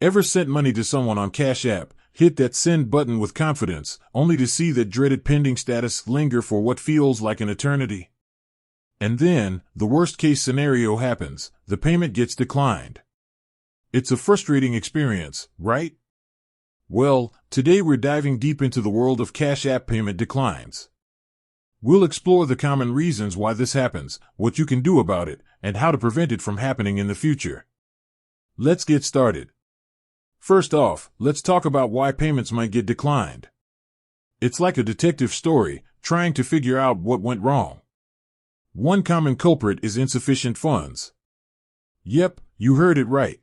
Ever sent money to someone on Cash App, hit that send button with confidence, only to see that dreaded pending status linger for what feels like an eternity? And then, the worst-case scenario happens: the payment gets declined. It's a frustrating experience, right? Well, today we're diving deep into the world of Cash App payment declines. We'll explore the common reasons why this happens, what you can do about it, and how to prevent it from happening in the future. Let's get started. First off, let's talk about why payments might get declined. It's like a detective story, trying to figure out what went wrong. One common culprit is insufficient funds. Yep, you heard it right.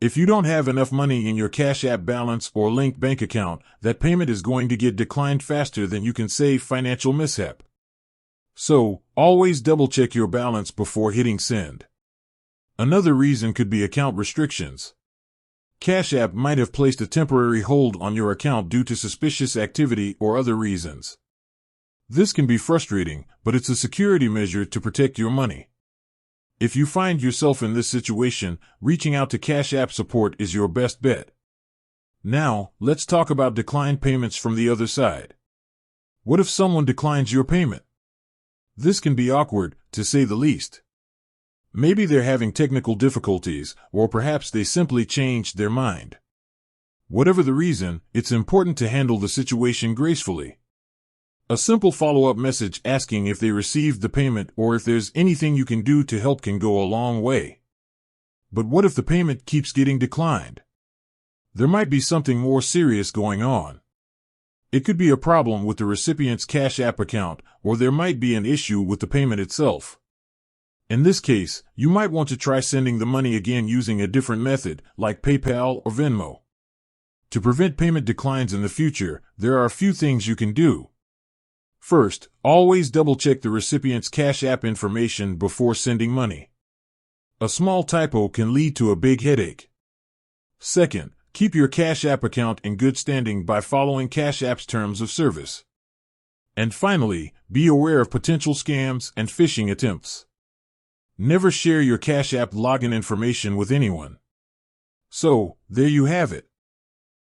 If you don't have enough money in your Cash App balance or linked bank account, that payment is going to get declined faster than you can save financial mishap. So, always double-check your balance before hitting send. Another reason could be account restrictions. Cash App might have placed a temporary hold on your account due to suspicious activity or other reasons. This can be frustrating, but it's a security measure to protect your money. If you find yourself in this situation, reaching out to Cash App support is your best bet. Now, let's talk about declined payments from the other side. What if someone declines your payment? This can be awkward, to say the least. Maybe they're having technical difficulties, or perhaps they simply changed their mind. Whatever the reason, it's important to handle the situation gracefully. A simple follow-up message asking if they received the payment or if there's anything you can do to help can go a long way. But what if the payment keeps getting declined? There might be something more serious going on. It could be a problem with the recipient's Cash App account, or there might be an issue with the payment itself. In this case, you might want to try sending the money again using a different method, like PayPal or Venmo. To prevent payment declines in the future, there are a few things you can do. First, always double-check the recipient's Cash App information before sending money. A small typo can lead to a big headache. Second, keep your Cash App account in good standing by following Cash App's terms of service. And finally, be aware of potential scams and phishing attempts. Never share your Cash App login information with anyone. So, there you have it.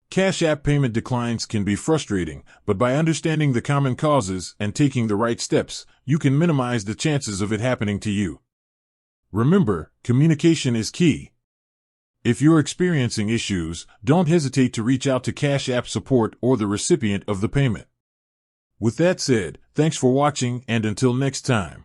Cash App payment declines can be frustrating, but by understanding the common causes and taking the right steps, you can minimize the chances of it happening to you. Remember, communication is key. If you're experiencing issues, don't hesitate to reach out to Cash App support or the recipient of the payment. With that said, thanks for watching, and until next time.